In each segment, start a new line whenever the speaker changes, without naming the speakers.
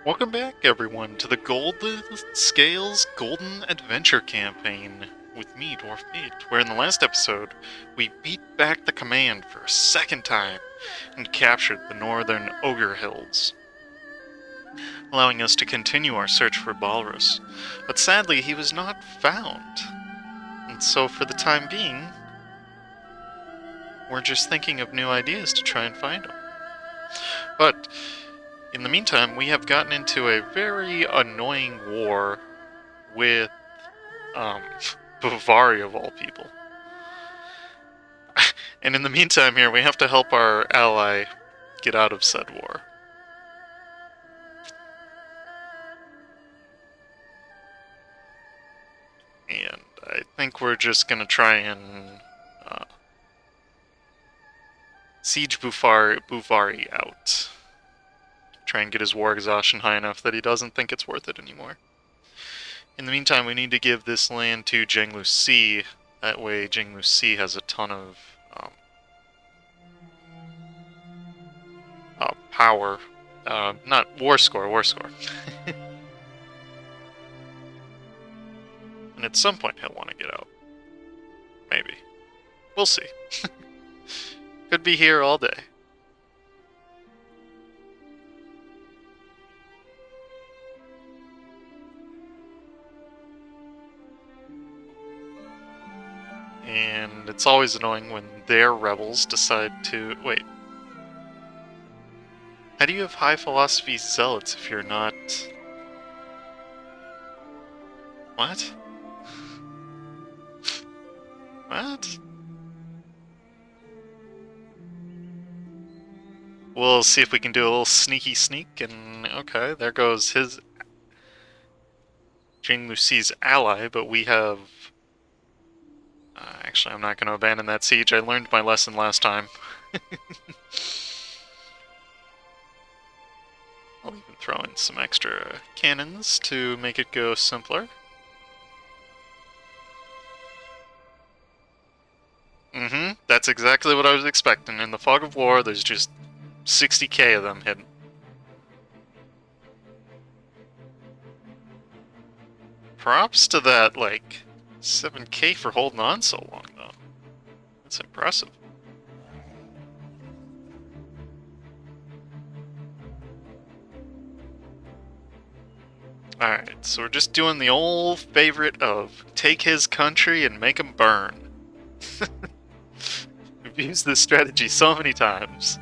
Welcome back, everyone, to the Golden Scales Golden Adventure Campaign with me, Dwarf Pete, where in the last episode, we beat back the command for a second time and captured the northern Ogre Hills, allowing us to continue our search for Balris. But sadly, he was not found. And so for the time being, we're just thinking of new ideas to try and find him. But in the meantime, we have gotten into a very annoying war with, Bhuvari of all people. And in the meantime here, we have to help our ally get out of said war. And I think we're just gonna try and siege Bhuvari out. Try and get his war exhaustion high enough that he doesn't think it's worth it anymore. In the meantime, we need to give this land to Jiangliusi. That way Jiangliusi has a ton of power. Not war score. And at some point he'll want to get out. Maybe. We'll see. Could be here all day. And it's always annoying when their rebels decide to... Wait. How do you have high philosophy zealots if you're not... What? What? We'll see if we can do a little sneaky sneak, and okay, there goes his... Jiangliusi's ally, but we have... actually, I'm not going to abandon that siege. I learned my lesson last time. I'll even throw in some extra cannons to make it go simpler. That's exactly what I was expecting. In the fog of war, there's just 60k of them hidden. Props to that, like, 7k for holding on so long, though. That's impressive. Alright, so we're just doing the old favorite of take his country and make him burn. We've used this strategy so many times.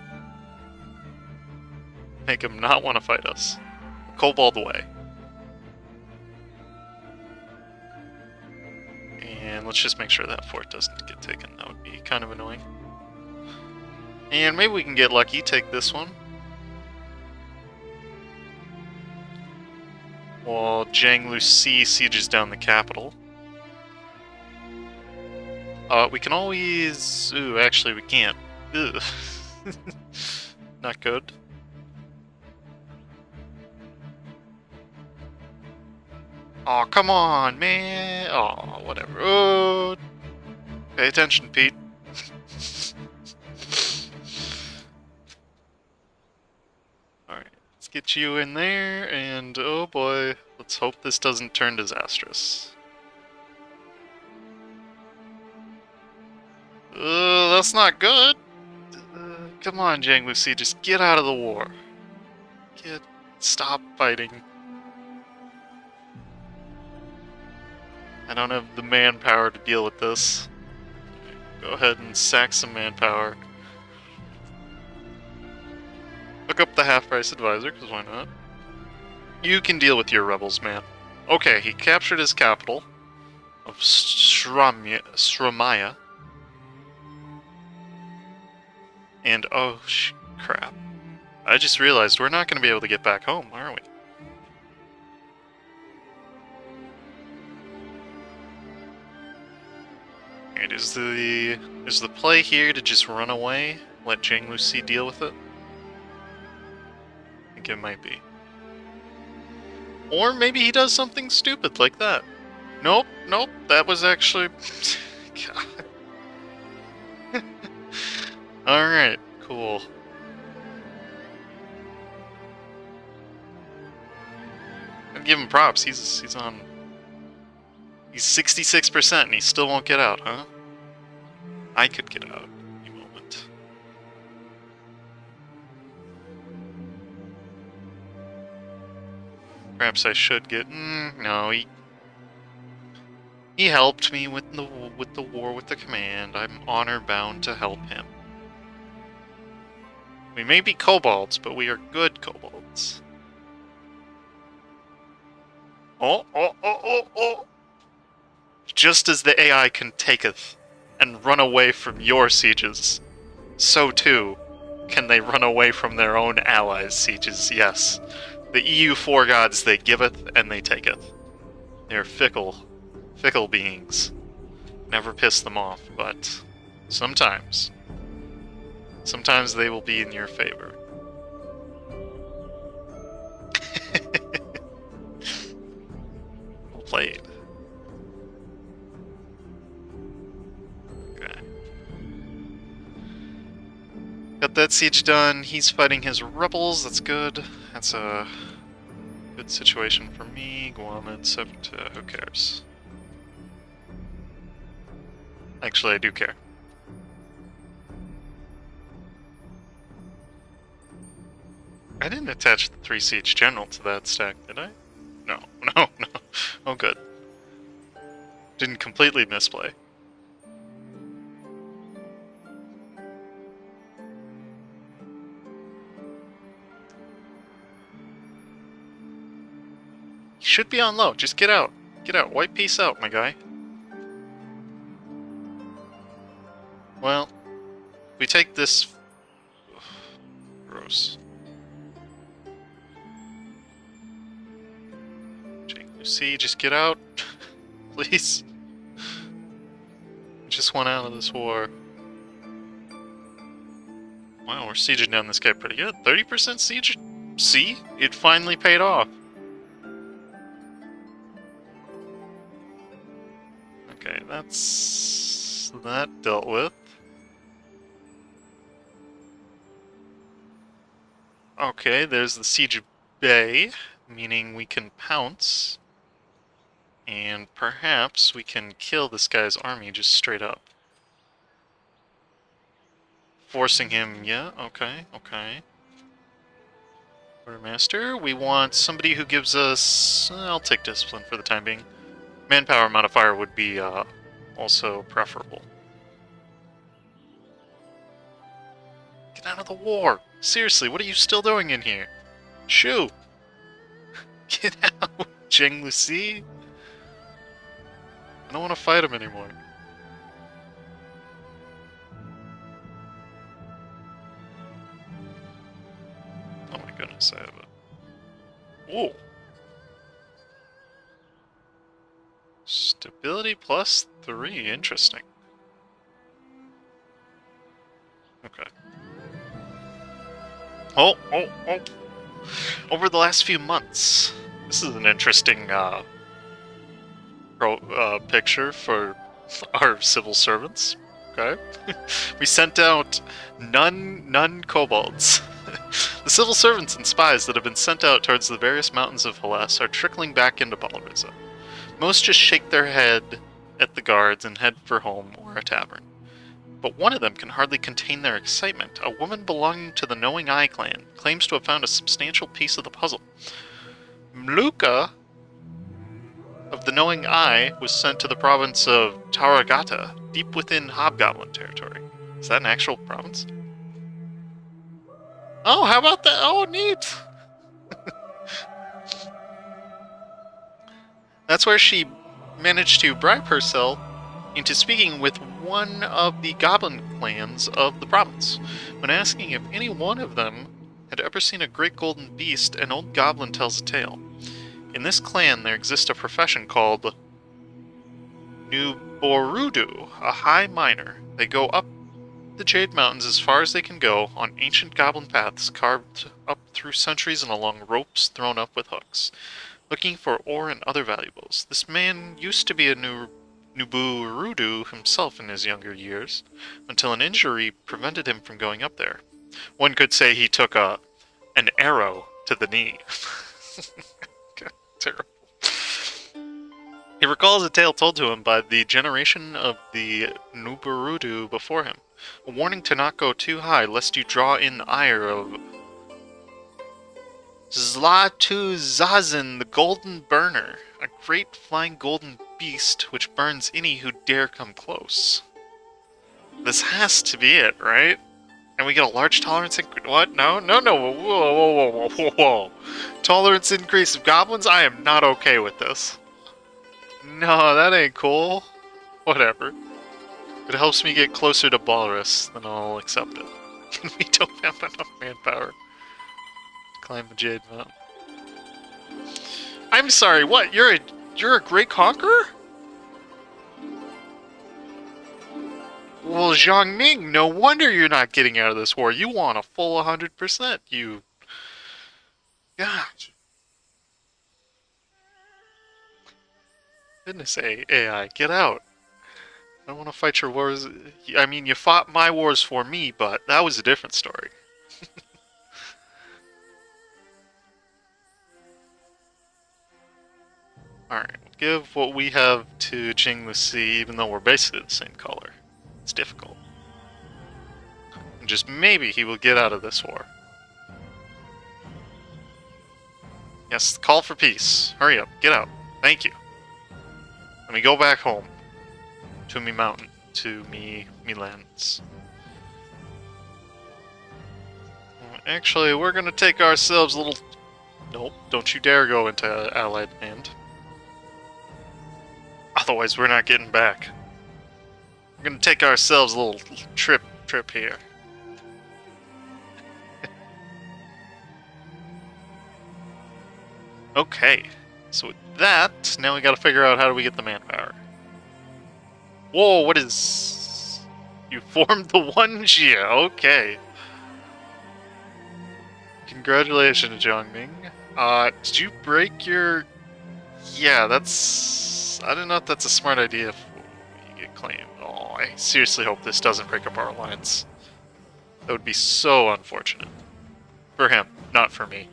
Make him not want to fight us. Kobold away. And let's just make sure that fort doesn't get taken. That would be kind of annoying. And maybe we can get lucky, take this one. While Jiangliusi sieges down the capital. We can always... Ooh, actually we can't. Ugh. Not good. Aw, come on, man! Aw, whatever. Oh, pay attention, Pete. Alright, let's get you in there, and oh boy, let's hope this doesn't turn disastrous. That's not good! Come on, Jiangliusi, just get out of the war. Stop fighting. I don't have the manpower to deal with this. Go ahead and sack some manpower. Look up the half-price advisor, because why not? You can deal with your rebels, man. Okay, he captured his capital of Sramaya. And oh, crap. I just realized we're not going to be able to get back home, are we? Alright, is the play here to just run away? Let Jiangliusi deal with it? I think it might be. Or maybe he does something stupid like that. Nope, that was actually... God. Alright, cool. I'll give him props. He's on. He's 66% and he still won't get out, huh? I could get out any moment. Perhaps I should get. No, he helped me with the war with the command. I'm honor bound to help him. We may be kobolds, but we are good kobolds. Oh! Just as the AI can taketh and run away from your sieges, so too can they run away from their own allies' sieges, yes. The EU4 gods, they giveth and they taketh. They're fickle beings. Never piss them off, but sometimes they will be in your favor. Well played. Okay. Got that siege done. He's fighting his rebels. That's good. That's a good situation for me. Guam and Septa. Who cares? Actually, I do care. I didn't attach the 3 siege general to that stack, did I? No. Oh, good. Didn't completely misplay. You should be on low. Just get out. Get out. White peace out, my guy. Well, we take this... Ugh, gross. Jiangliusi, just get out. Please. We just want out of this war. Wow, we're sieging down this guy pretty good. 30% siege? See? It finally paid off. Okay, that's... that dealt with. Okay, there's the Siege Bay, meaning we can pounce. And perhaps we can kill this guy's army just straight up. Forcing him, yeah, okay. Quartermaster, we want somebody who gives us... I'll take discipline for the time being. Manpower modifier would be also preferable. Get out of the war! Seriously, what are you still doing in here? Shoo! Get out, Jiangliusi! I don't want to fight him anymore. Oh my goodness, I have it. Ooh! Stability plus 3, interesting. Okay. Oh! Over the last few months, this is an interesting picture for our civil servants. Okay, we sent out none kobolds. The civil servants and spies that have been sent out towards the various mountains of Hellas are trickling back into Balris. Most just shake their head at the guards and head for home or a tavern. But one of them can hardly contain their excitement. A woman belonging to the Knowing Eye clan claims to have found a substantial piece of the puzzle. Mluka of the Knowing Eye was sent to the province of Taragata, deep within Hobgoblin territory. Is that an actual province? Oh, how about that? Oh, neat! That's where she managed to bribe herself into speaking with one of the goblin clans of the province. When asking if any one of them had ever seen a great golden beast, an old goblin tells a tale. In this clan there exists a profession called Nuborudu, a high miner. They go up the Jade Mountains as far as they can go on ancient goblin paths carved up through centuries and along ropes thrown up with hooks, looking for ore and other valuables. This man used to be a Nuborudu himself in his younger years, until an injury prevented him from going up there. One could say he took an arrow to the knee. Terrible. He recalls a tale told to him by the generation of the Nubarudu before him. A warning to not go too high, lest you draw in the ire of Zlatuzazin, the Golden Burner, a great flying golden beast which burns any who dare come close. This has to be it, right? And we get a large tolerance increase. What? No, no, no. Whoa, whoa, whoa, whoa, whoa, whoa. Tolerance increase of goblins? I am not okay with this. No, that ain't cool. Whatever. If it helps me get closer to Balris, then I'll accept it. We don't have enough manpower to climb the Jade Mountain. I'm sorry, what? You're a great conqueror? Well, Jiangming, no wonder you're not getting out of this war. You want a full 100%, you... Gosh. Goodness, AI, get out. I don't want to fight your wars. I mean, you fought my wars for me, but that was a different story. Alright, we'll give what we have to Jiangliusi, even though we're basically the same color. It's difficult. And just maybe he will get out of this war. Yes, call for peace. Hurry up, get out. Thank you. Let me go back home. To me mountain. To me lands. Actually, we're gonna take ourselves a little... Nope, don't you dare go into Allied land. Otherwise, we're not getting back. We're gonna take ourselves a little trip here. Okay, so with that, now we gotta figure out how do we get the manpower. Whoa, what is... You formed the one Jia, okay. Congratulations, Jiangming. Did you break your... Yeah, that's... I don't know if that's a smart idea if you get claimed. Oh, I seriously hope this doesn't break up our alliance. That would be so unfortunate. For him, not for me.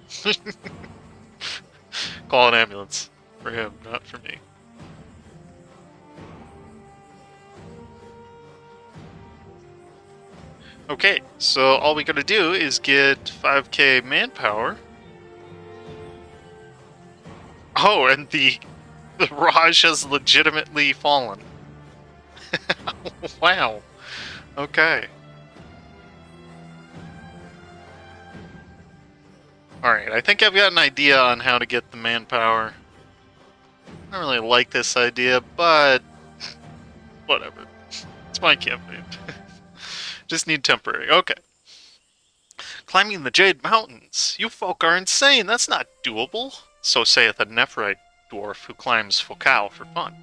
Call an ambulance. For him, not for me. Okay, so all we gotta do is get 5k manpower. Oh, and the Raj has legitimately fallen. Wow. Okay. Alright, I think I've got an idea on how to get the manpower. I don't really like this idea, but whatever. It's my campaign. Just need temporary. Okay. Climbing the Jade Mountains. You folk are insane. That's not doable. So saith a Nephrite dwarf who climbs Fokal for fun.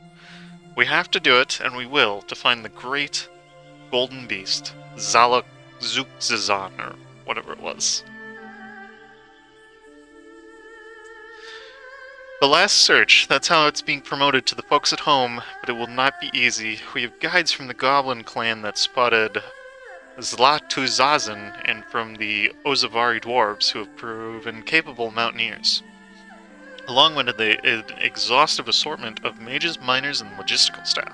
We have to do it, and we will, to find the great golden beast, Zalakzukzazan, or whatever it was. The last search, that's how it's being promoted to the folks at home, but it will not be easy. We have guides from the Goblin clan that spotted Zlatuzazin and from the Ozavari dwarves who have proven capable mountaineers. Along with an exhaustive assortment of mages, miners, and logistical staff.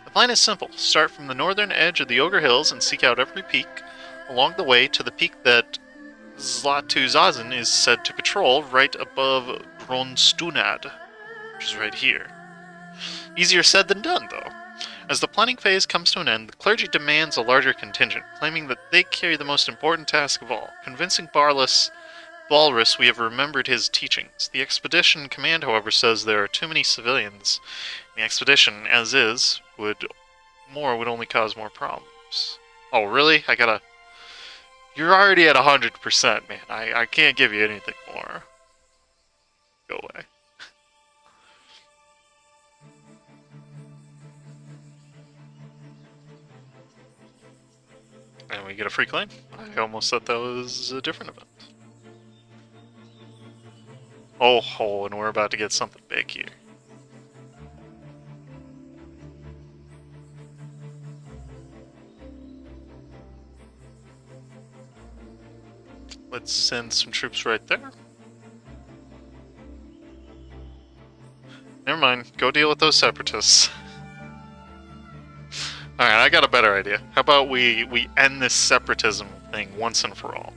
The plan is simple. Start from the northern edge of the Ogre Hills and seek out every peak along the way to the peak that Zlatuzazin is said to patrol right above Gronstunad, which is right here. Easier said than done, though. As the planning phase comes to an end, the clergy demands a larger contingent, claiming that they carry the most important task of all, convincing Balris we have remembered his teachings. The expedition command, however, says there are too many civilians. The expedition, as is, would only cause more problems. Oh, really? You're already at 100%, man. I can't give you anything more. Go away. And we get a free claim. I almost thought that was a different event. Oh, and we're about to get something big here. Let's send some troops right there. Never mind. Go deal with those separatists. Alright, I got a better idea. How about we end this separatism thing once and for all?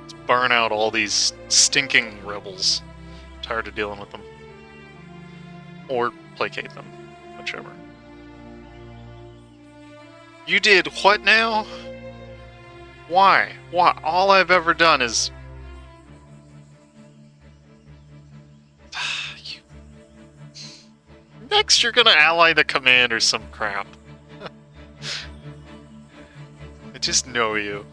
Let's burn out all these stinking rebels. Tired of dealing with them. Or placate them. Whichever. You did what now? Why? Why? All I've ever done is... Next you're gonna ally the command or some crap. I just know you.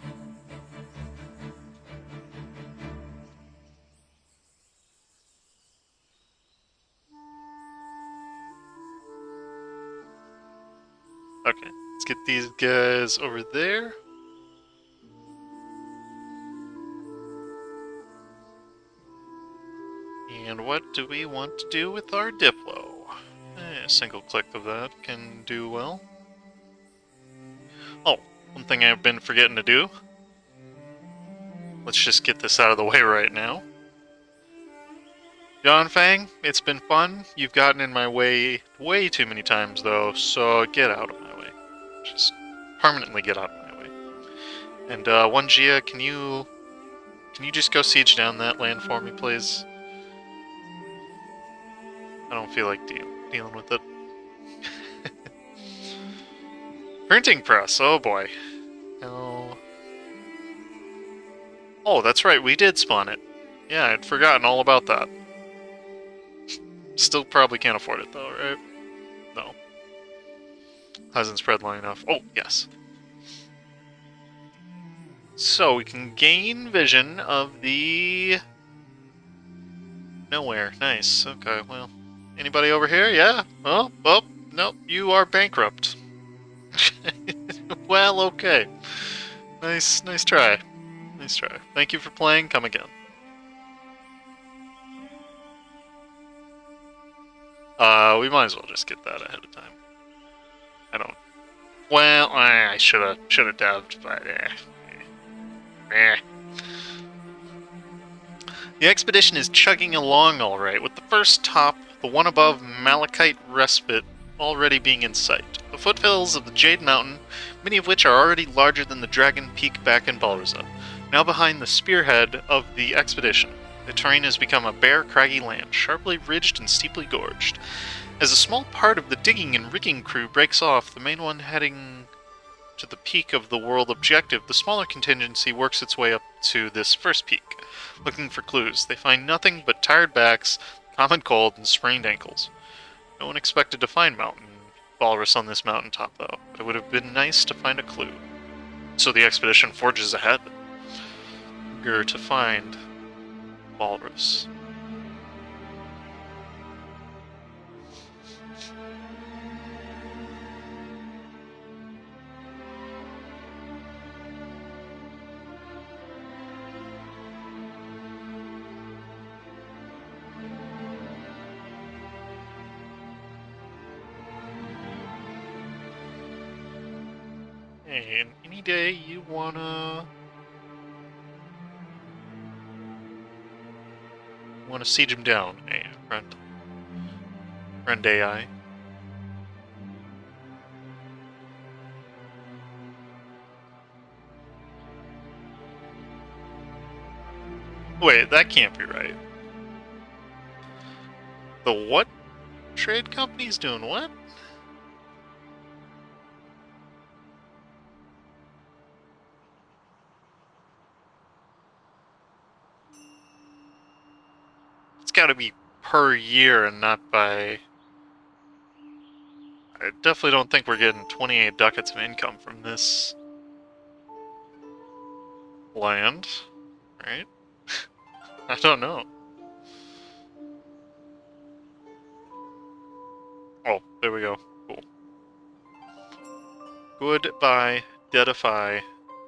Okay, let's get these guys over there. And what do we want to do with our Diplo? A single click of that can do well. Oh, one thing I've been forgetting to do. Let's just get this out of the way right now. John Fang, it's been fun. You've gotten in my way way too many times, though, so get out of my way. Just permanently get out of my way. And, one Gia, can you just go siege down that land for me, please? I don't feel like dealing with it. Printing press, oh boy. Oh. Oh, that's right, we did spawn it. Yeah, I'd forgotten all about that. Still probably can't afford it though, right? No. Hasn't spread long enough. Oh, yes. So we can gain vision of the... Nowhere. Nice. Okay, well. Anybody over here? Yeah? Oh, nope. You are bankrupt. Well, okay. Nice try. Nice try. Thank you for playing. Come again. We might as well just get that ahead of time. I don't... Well, I should've dubbed, but The expedition is chugging along alright, with the first top, the one above Malachite Respite, already being in sight. The foothills of the Jade Mountain, many of which are already larger than the Dragon Peak back in Balris, now behind the spearhead of the expedition. The terrain has become a bare, craggy land, sharply ridged and steeply gorged. As a small part of the digging and rigging crew breaks off, the main one heading to the peak of the world objective, the smaller contingency works its way up to this first peak, looking for clues. They find nothing but tired backs, common cold, and sprained ankles. No one expected to find Balris on this mountaintop, though, but it would have been nice to find a clue. So the expedition forges ahead, eager to find Balris. And any day you wanna siege him down, hey, friend AI. Wait, that can't be right. The what trade company's doing what? It's gotta be per year and not by... I definitely don't think we're getting 28 ducats of income from this land, right? I don't know. Oh, there we go. Cool. Goodbye, Deadify.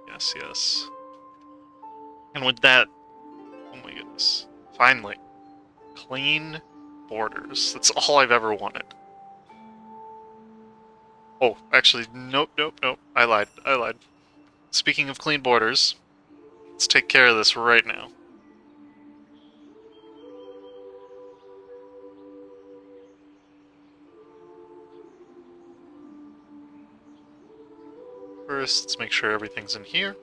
Yes, yes. And with that... Oh my goodness. Finally. Clean borders. That's all I've ever wanted. Oh, actually, nope. I lied. Speaking of clean borders, Let's take care of this right now. First, let's make sure everything's in here.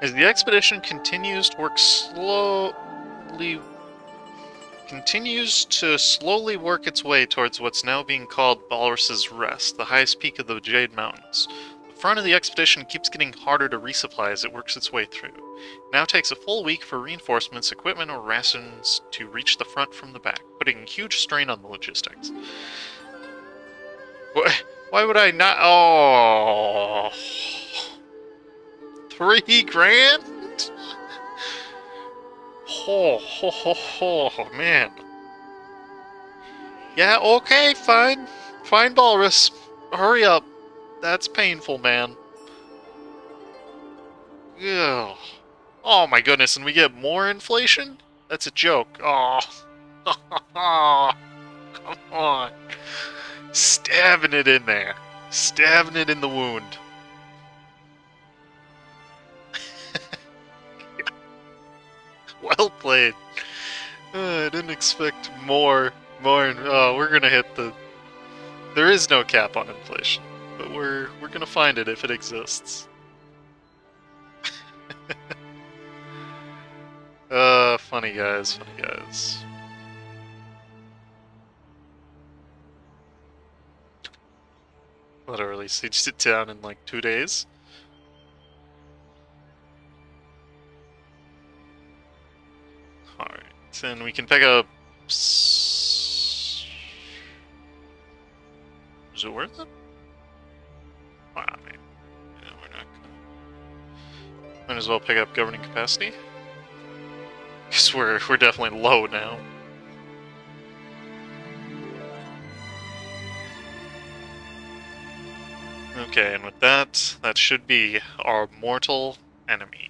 As the expedition continues to slowly work its way towards what's now being called Balris's Rest, the highest peak of the Jade Mountains. The front of the expedition keeps getting harder to resupply as it works its way through. It now takes a full week for reinforcements, equipment, or rations to reach the front from the back, putting a huge strain on the logistics. Why would I not? Oh... $3,000? Oh, man. Yeah, okay, fine. Fine, Balris. Hurry up. That's painful, man. Ugh. Oh my goodness, and we get more inflation? That's a joke. Oh. Come on. Stabbing it in there. Stabbing it in the wound. Well played. I didn't expect more. Oh, we're gonna hit the... There is no cap on inflation, but we're gonna find it if it exists. Funny guys, funny guys. Literally, sieged it down in like 2 days. Alright, and we can pick up... Is it worth it? Wow, I mean, yeah, we're not gonna... Might as well pick up governing capacity. Because we're definitely low now. Okay, and with that, that should be our mortal enemy.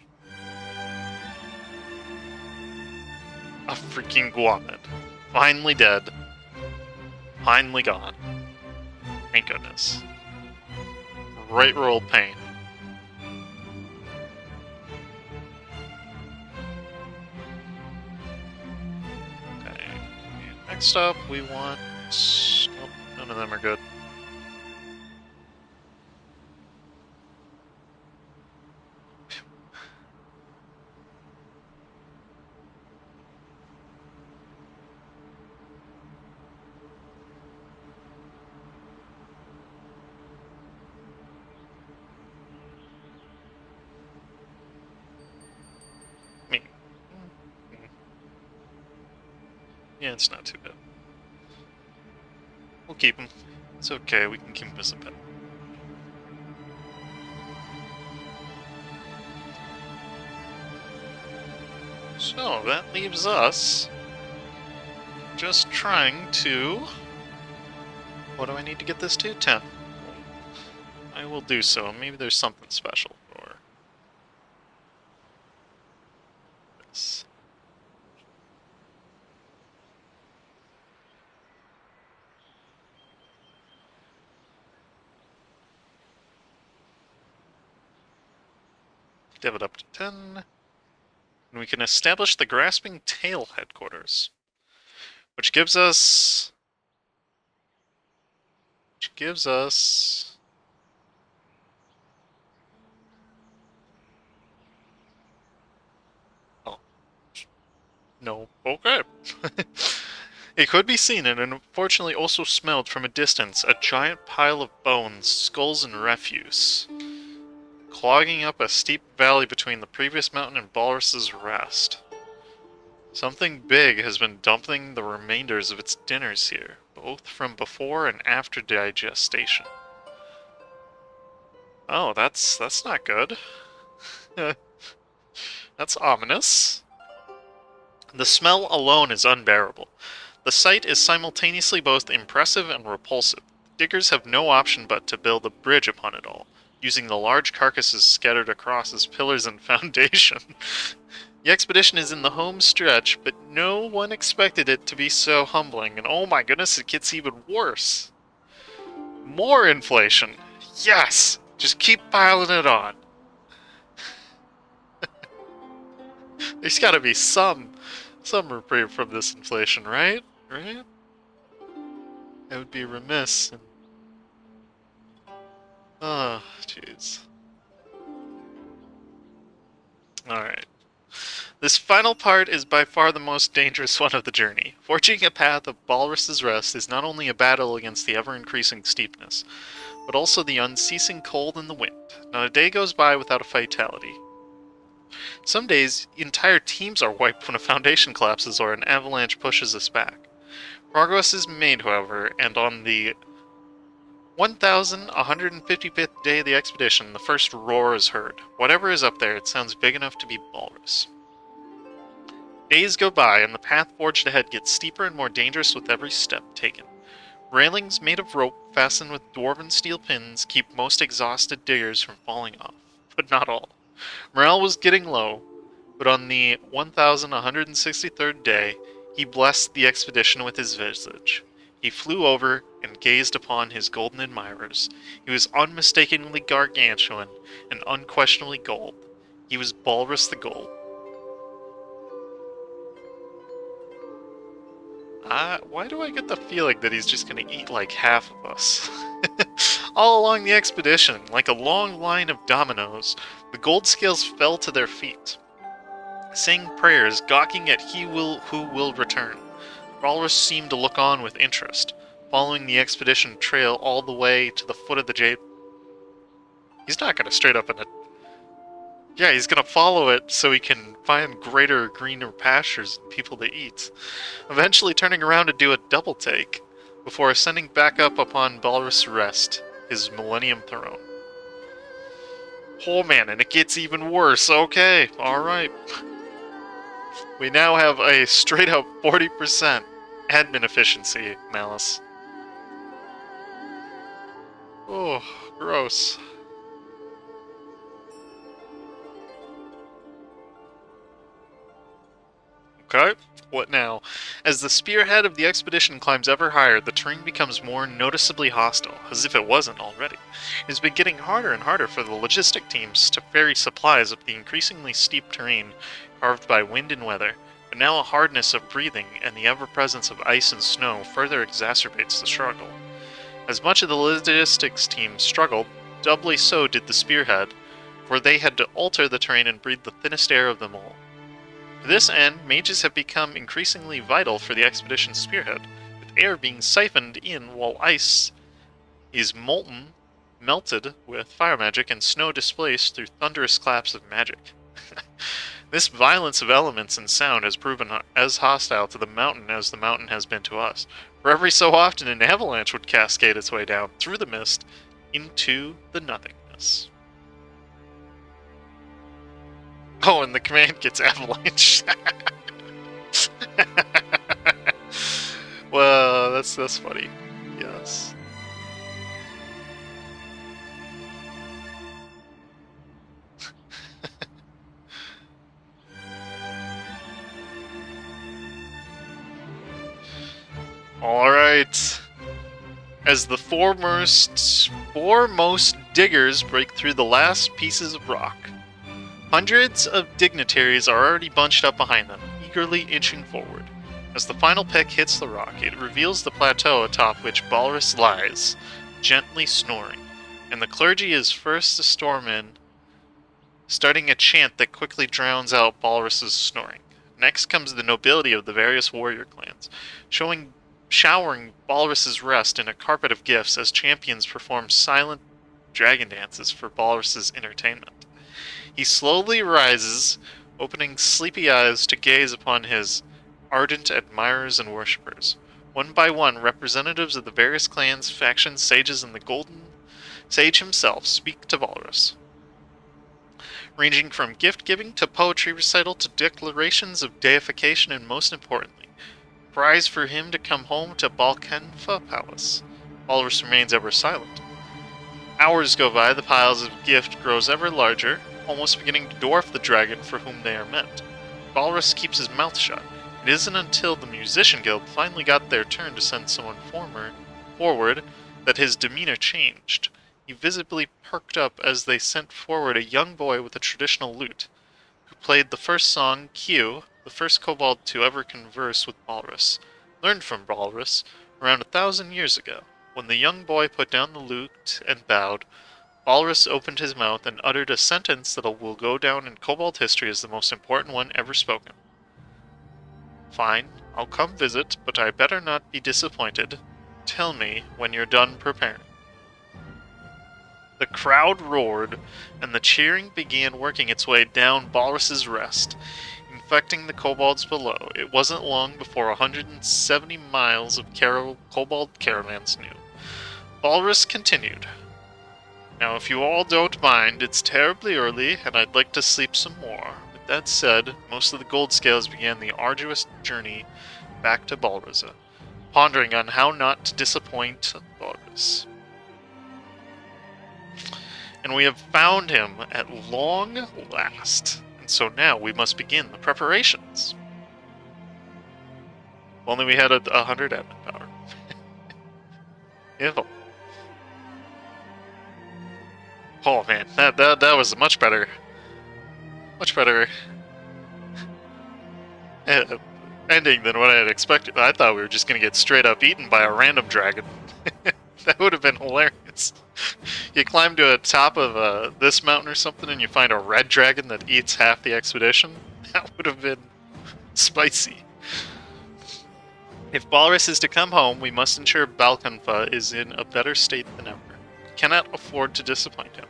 A freaking Guamid. Finally dead. Finally gone. Thank goodness. Right roll pain. Okay. And next up, we want... Nope, none of them are good. Yeah, it's not too bad. We'll keep him. It's okay, we can keep him as a pet. So, that leaves us just trying to... What do I need to get this to? 10. I will do so. Maybe there's something special for this. Dev it up to 10. And we can establish the Grasping Tail headquarters. Which gives us... Oh. No. Okay. It could be seen and unfortunately also smelled from a distance a giant pile of bones, skulls, and refuse, clogging up a steep valley between the previous mountain and Balris's Rest. Something big has been dumping the remainders of its dinners here, both from before and after digestation. Oh, that's not good. That's ominous. The smell alone is unbearable. The sight is simultaneously both impressive and repulsive. Diggers have no option but to build a bridge upon it all. using the large carcasses scattered across as pillars and foundation. The expedition is in the home stretch, but no one expected it to be so humbling, and oh my goodness, it gets even worse. More inflation. Yes! Just keep piling it on. There's gotta be some reprieve from this inflation, right? Right? I would be remiss. Oh, jeez. Alright. This final part is by far the most dangerous one of the journey. Forging a path of Balris's Rest is not only a battle against the ever-increasing steepness, but also the unceasing cold and the wind. Not a day goes by without a fatality. Some days, entire teams are wiped when a foundation collapses or an avalanche pushes us back. Progress is made, however, and on the 1,155th day of the expedition, the first roar is heard. Whatever is up there, it sounds big enough to be Balris. Days go by, and the path forged ahead gets steeper and more dangerous with every step taken. Railings made of rope fastened with dwarven steel pins keep most exhausted diggers from falling off, but not all. Morale was getting low, but on the 1,163rd day, he blessed the expedition with his visage. He flew over and gazed upon his golden admirers. He was unmistakably gargantuan and unquestionably gold. He was Balris the Gold. Why do I get the feeling that he's just gonna eat like half of us? All along the expedition, like a long line of dominoes, the gold scales fell to their feet, saying prayers, gawking at who will return. Balris seemed to look on with interest, following the expedition trail all the way to the foot of the Jade. He's not gonna straight up Yeah, he's gonna follow it so he can find greater, greener pastures and people to eat. Eventually turning around to do a double take, before ascending back up upon Balris' Rest, his Millennium Throne. Oh man, and it gets even worse. Okay, alright. We now have a straight up 40% admin efficiency, Malice. Oh, gross. Okay, what now? As the spearhead of the expedition climbs ever higher, the terrain becomes more noticeably hostile, as if it wasn't already. It has been getting harder and harder for the logistic teams to ferry supplies up the increasingly steep terrain carved by wind and weather, but now a hardness of breathing and the ever-presence of ice and snow further exacerbates the struggle. As much of the logistics team struggled, doubly so did the spearhead, for they had to alter the terrain and breathe the thinnest air of them all. To this end, mages have become increasingly vital for the expedition's spearhead, with air being siphoned in while ice is melted with fire magic, and snow displaced through thunderous claps of magic. This violence of elements and sound has proven as hostile to the mountain as the mountain has been to us, for every so often an avalanche would cascade its way down through the mist into the nothingness. Oh, and the command gets avalanche. Well, that's funny. Yes. All right. As the foremost diggers break through the last pieces of rock, hundreds of dignitaries are already bunched up behind them, eagerly inching forward. As the final pick hits the rock, it reveals the plateau atop which Balris lies, gently snoring, and the clergy is first to storm in, starting a chant that quickly drowns out Balris' snoring. Next comes the nobility of the various warrior clans, showering Balris' Rest in a carpet of gifts as champions perform silent dragon dances for Balris' entertainment. He slowly rises, opening sleepy eyes to gaze upon his ardent admirers and worshippers. One by one, representatives of the various clans, factions, sages, and the Golden Sage himself speak to Balris, ranging from gift-giving to poetry recital to declarations of deification, and most importantly, cries for him to come home to Balkenfa Palace. Balris remains ever silent. Hours go by, the piles of gift grows ever larger, almost beginning to dwarf the dragon for whom they are meant. Balris keeps his mouth shut. It isn't until the Musician Guild finally got their turn to send someone forward that his demeanor changed. He visibly perked up as they sent forward a young boy with a traditional lute, who played the first song, Q, the first kobold to ever converse with Balris, learned from Balris around 1,000 years ago. When the young boy put down the lute and bowed, Balris opened his mouth and uttered a sentence that will go down in kobold history as the most important one ever spoken. Fine, I'll come visit, but I better not be disappointed. Tell me when you're done preparing. The crowd roared, and the cheering began working its way down Balris's Rest, infecting the kobolds below. It wasn't long before 170 miles of kobold caravans knew. Balris continued. Now, if you all don't mind, it's terribly early, and I'd like to sleep some more. With that said, most of the gold scales began the arduous journey back to Balriza, pondering on how not to disappoint Balris. And we have found him at long last, and so now we must begin the preparations. If only we had 100 admin power. If only. Oh man, that was a much better ending than what I had expected. I thought we were just gonna get straight up eaten by a random dragon. That would have been hilarious. You climb to the top of this mountain or something and you find a red dragon that eats half the expedition. That would have been spicy. If Balris is to come home, we must ensure Balkanfa is in a better state than ever. We cannot afford to disappoint him.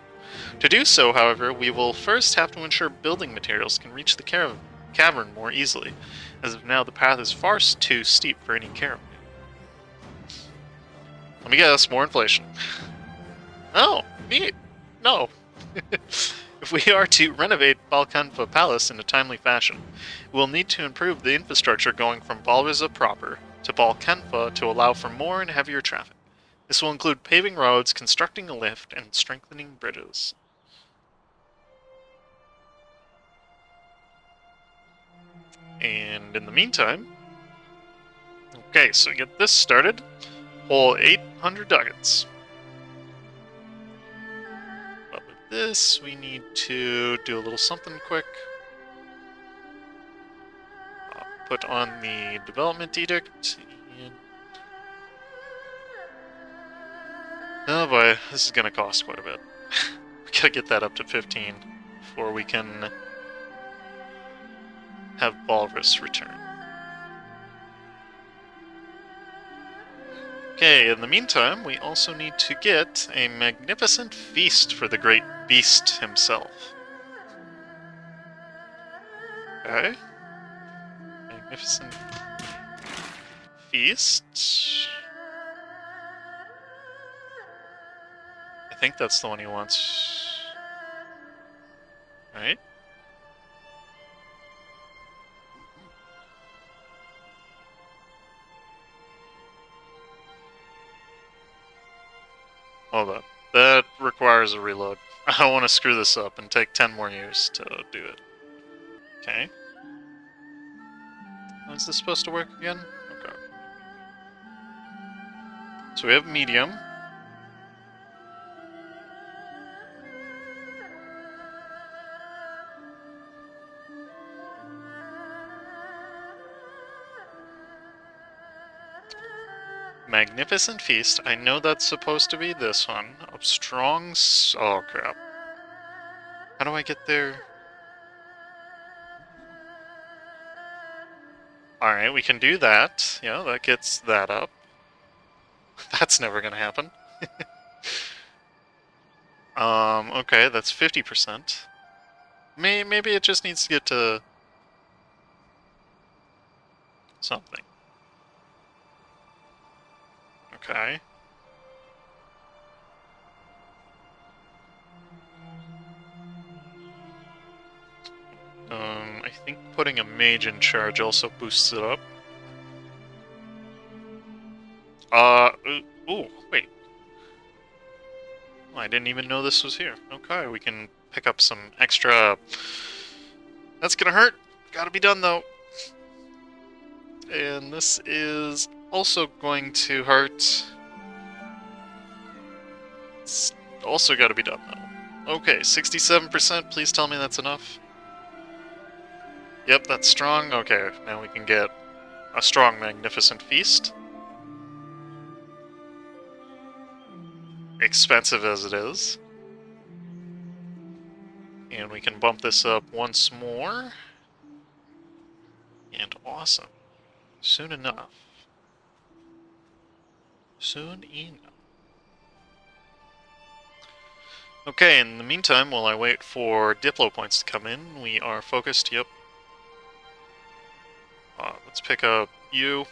To do so, however, we will first have to ensure building materials can reach the cavern more easily. As of now, the path is far too steep for any caravan. Let me guess, more inflation. Oh, neat. No. If we are to renovate Balkanfa Palace in a timely fashion, we'll need to improve the infrastructure going from Balriza proper to Balkanfa to allow for more and heavier traffic. This will include paving roads, constructing a lift, and strengthening bridges. And in the meantime... Okay, so we get this started. Whole 800 ducats. But with this, we need to do a little something quick. Put on the development edict. And... oh boy, this is going to cost quite a bit. We gotta get that up to 15 before we can have Balris return. Okay, in the meantime, we also need to get a magnificent feast for the great beast himself. Okay. Magnificent feast. I think that's the one he wants. Right? Hold up. That requires a reload. I don't want to screw this up and take 10 more years to do it. Okay. How's this supposed to work again? Okay. So we have medium. Magnificent Feast. I know that's supposed to be this one. Of strong... oh, crap. How do I get there? Alright, we can do that. Yeah, that gets that up. That's never gonna happen. Okay, that's 50%. Maybe it just needs to get to... something. Okay. I think putting a mage in charge also boosts it up. Ooh, wait. Oh, I didn't even know this was here. Okay, we can pick up some extra... That's gonna hurt. Gotta be done, though. And this is also going to hurt. It's also gotta be done, though. Okay, 67%. Please tell me that's enough. Yep, that's strong. Okay, now we can get a strong, magnificent feast. Expensive as it is. And we can bump this up once more. And awesome. Soon enough. Soon enough. Okay, in the meantime, while I wait for Diplo points to come in, we are focused, yep. Let's pick up you.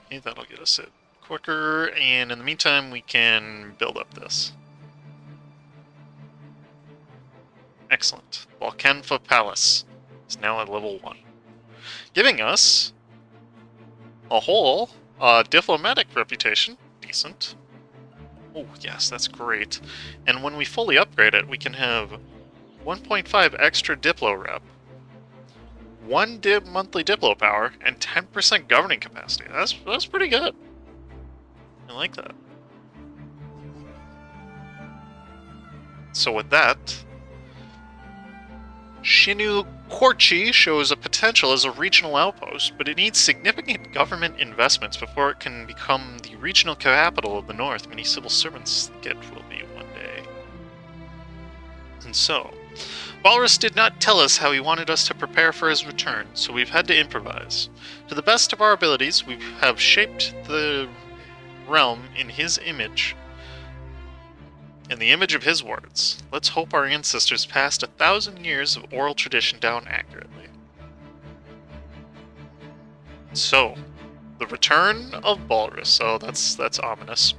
Okay, that'll get us it quicker, and in the meantime, we can build up this. Excellent. Balkanfa Palace is now at level 1, giving us a whole diplomatic reputation. Decent. Oh, yes, that's great. And when we fully upgrade it, we can have 1.5 extra Diplo rep, 1 monthly Diplo power, and 10% governing capacity. That's pretty good. I like that. So with that, Shinu Korchi shows a potential as a regional outpost, but it needs significant government investments before it can become the regional capital of the north many civil servants think it will be one day. And so, Balris did not tell us how he wanted us to prepare for his return, so we've had to improvise. To the best of our abilities, we have shaped the realm in his image, in the image of his words. Let's hope our ancestors passed 1,000 years of oral tradition down accurately. So, the return of Balris. Oh, that's ominous.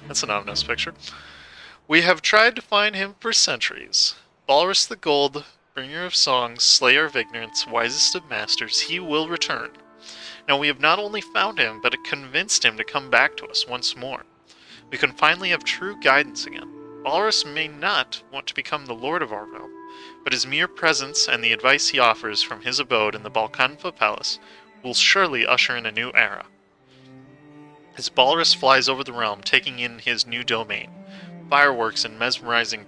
That's an ominous picture. We have tried to find him for centuries. Balris the Gold, bringer of songs, slayer of ignorance, wisest of masters, he will return. Now we have not only found him, but convinced him to come back to us once more. We can finally have true guidance again. Balris may not want to become the lord of our realm, but his mere presence and the advice he offers from his abode in the Balkanfa Palace will surely usher in a new era. As Balris flies over the realm, taking in his new domain, fireworks and mesmerizing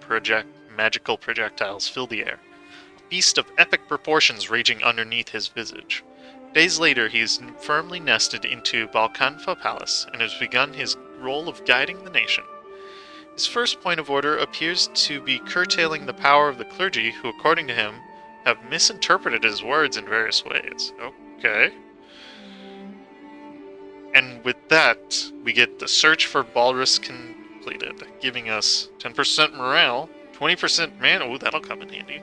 magical projectiles fill the air, a feast of epic proportions raging underneath his visage. Days later, he is firmly nested into Balkanfa Palace and has begun his role of guiding the nation. His first point of order appears to be curtailing the power of the clergy, who, according to him, have misinterpreted his words in various ways. Okay. And with that, we get the search for Balris completed, giving us 10% morale, 20% mana. Ooh, that'll come in handy.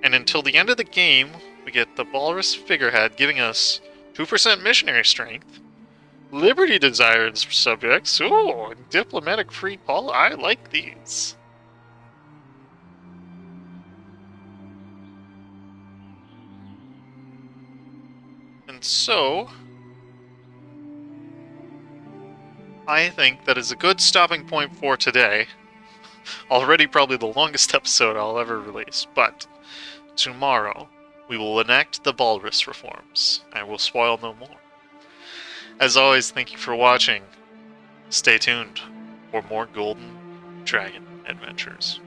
And until the end of the game, we get the Balris figurehead, giving us 2% missionary strength, liberty desired subjects, ooh, and diplomatic free Paul. I like these. And so, I think that is a good stopping point for today. Already probably the longest episode I'll ever release, but tomorrow we will enact the Balris reforms. I will spoil no more. As always, thank you for watching. Stay tuned for more Golden Dragon adventures.